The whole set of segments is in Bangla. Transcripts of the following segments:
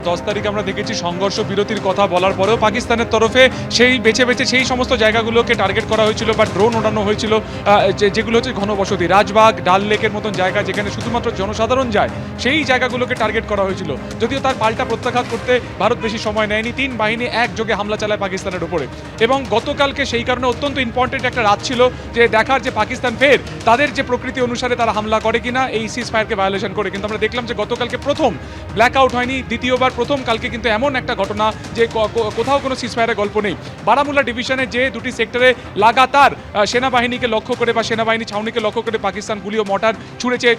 10 তারিখ আমরা দেখেছি সংঘর্ষ বিরতির কথা বলার পরেও পাকিস্তানের তরফে সেই বেছে বেছে সেই সমস্ত জায়গাগুলোকে টার্গেট করা হয়েছিল বা ড্রোন ওড়ানো হয়েছিল, যেগুলো হচ্ছে ঘনবসতি, রাজবাগ, ডাল লেকের মতন জায়গা যেখানে শুধুমাত্র জনসাধারণ যায়, সেই জায়গাগুলোকে টার্গেট করা হয়েছিল। যদিও তার পাল্টা প্রত্যাঘাত করতে ভারত বেশি সময় নেয়নি, 3 বাহিনী একযোগে হামলা চালায় পাকিস্তানের উপরে। এবং গতকালকে সেই কারণে অত্যন্ত ইম্পর্টেন্ট একটা রাত ছিল যে দেখার যে পাকিস্তান ফের তাদের যে প্রকৃতি অনুসারে তারা হামলা করে কিনা এই সিজ ফায়ারকে ভায়োলেশন করে। কিন্তু আমরা দেখলাম যে গতকালকে প্রথম ব্ল্যাক আউট হয়নি, দ্বিতীয়বার প্রথম কালকে কিন্তু এমন একটা ঘটনা যে কোথাও কোনো সিজ ফায়ারের গল্প নেই। বারামুল্লা ডিভিশনে যে দুটি সেক্টরে লাগাতার সেনাবাহিনীকে লক্ষ্য করে বা সেনাবাহিনী ছাউনিকে লক্ষ্য করে পাকিস্তান গুলি ও মর্টার ছুঁড়েছে,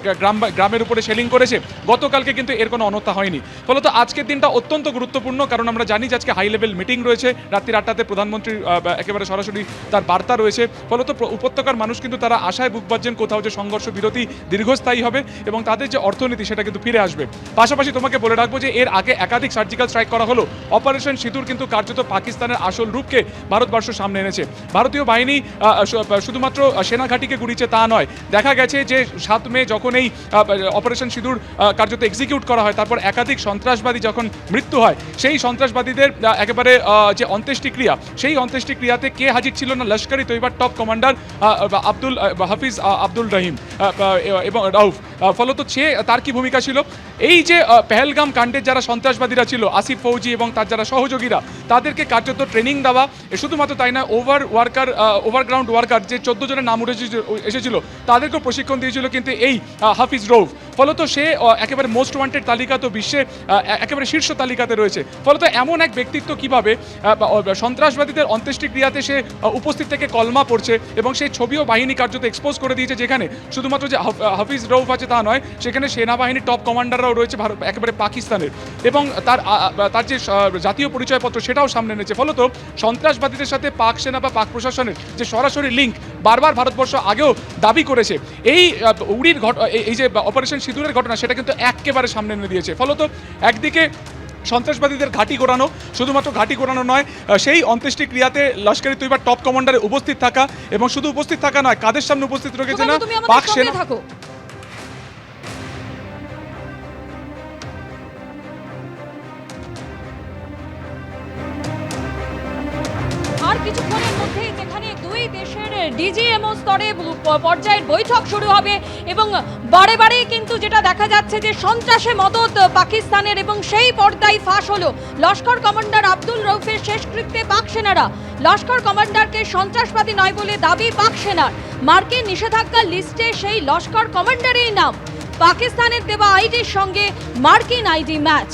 গ্রামের উপরে শেলিং করেছে, গতকালকে কিন্তু এর কোনো অনর্থা হয়নি। ফলত আজকের দিনটা অত্যন্ত গুরুত্বপূর্ণ, কারণ আমরা জানি যে আজকে হাই লেভেল মিটিং রয়েছে, রাত্রি 8টাতে প্রধানমন্ত্রীর একেবারে সরাসরি তার বার্তা রয়েছে। ফলত উপত্যকার মানুষ কিন্তু তারা আশায় বুক বাঁধছেন কোথাও যে সংঘর্ষ বিরতি দীর্ঘস্থায়ী হবে এবং তাদের যে অর্থনীতি সেটা কিন্তু ফিরে আসবে। পাশাপাশি তোমাকে বলে রাখবো যে এর আগে একাধিক সার্জিক্যাল স্ট্রাইক করা হলো, অপারেশন সিঁদুর কিন্তু কার্যত পাকিস্তানের আসল রূপকে ভারতবর্ষ সামনে এনেছে। ভারতীয় বাহিনী শুধুমাত্র সেনাঘাটিকে গুড়িয়েছে তা নয়, দেখা গেছে যে 7 মে যখন এই অপারেশন সিঁদুর কার্যত এক্সিকিউট করা হয়, তারপর একাধিক সন্ত্রাসবাদী যখন মৃত্যু হয়, সেই সন্ত্রাসবাদীদের একেবারে যে অন্ত্যেষ্টিক্রিয়া, সেই অন্ত্যেষ্টিক্রিয়াতে কে হাজির ছিল না? লস্কর-ই তৈয়বার টপ কমান্ডার আব্দুল হাফিজ আব্দুল রহিম এবং রাউফ। ফলত সে তার কি ভূমিকা ছিল? এই যে পেহেলগাম কাণ্ডের যারা সন্ত্রাসবাদীরা ছিল, আসিফ ফৌজি এবং তার যারা সহযোগীরা, তাদেরকে কার্যত ট্রেনিং দেওয়া। শুধুমাত্র তাই না, ওভারগ্রাউন্ড ওয়ার্কার যে 14 জনের নাম উঠে এসেছিল তাদেরকেও প্রশিক্ষণ দিয়েছিল কিন্তু এই হাফিজ রৌফ। ফলত সে একেবারে মোস্ট ওয়ান্টেড তালিকা তো বিশ্বে একেবারে শীর্ষ তালিকাতে রয়েছে। ফলত এমন এক ব্যক্তিত্ব কিভাবে সন্ত্রাসবাদীদের অন্ত্যেষ্টিক্রিয়াতে সে উপস্থিত থেকে কলমা পড়ছে এবং সেই ছবিও বাহিনী কার্যত এক্সপোজ করে দিয়েছে, যেখানে শুধুমাত্র যে হাফিজ রৌফ আছে তা নয়, সেখানে সেনাবাহিনীর টপ কমান্ডাররাও রয়েছে একেবারে পাকিস্তানের, এবং তার যে জাতীয় পরিচয়পত্র সেটাও সামনে এনেছে। ফলত সন্ত্রাসবাদীদের সাথে পাক সেনা বা পাক প্রশাসনের যে সরাসরি লিঙ্ক বারবার ভারতবর্ষ আগেও দাবি করেছে, এই উড়ির এই যে অপারেশন সিঁদুরের ঘটনা সেটা কিন্তু একেবারে সামনে এনে দিয়েছে। ফলত একদিকে সন্ত্রাসবাদীদের ঘাঁটি করানো, শুধুমাত্র ঘাঁটি করানো নয়, সেই অন্ত্যেষ্টিক্রিয়াতে লস্কর-ই তৈয়বার টপ কমান্ডারে উপস্থিত থাকা, এবং শুধু উপস্থিত থাকা নয়, কাদের সামনে উপস্থিত রেখেছে না পাক সেনা। আর কিছুক্ষণের মধ্যেই যেখানে দুই দেশের ডিজিএমও স্তরে পর্যায়ের বৈঠক শুরু হবে এবং বারে বারে কিন্তু যেটা দেখা যাচ্ছে যে সন্ত্রাসে মদত পাকিস্তানের, এবং সেই পর্দায় ফাঁস হলো লস্কর কমান্ডার আব্দুল রৌফের শেষকৃত্যে পাক সেনারা লস্কর কমান্ডারকে সন্ত্রাসবাদী নয় বলে দাবি পাক সেনার। মার্কিন নিষেধাজ্ঞার লিস্টে সেই লস্কর কমান্ডারের নাম, পাকিস্তানের দেওয়া আইডির সঙ্গে মার্কিন আইডি ম্যাচ।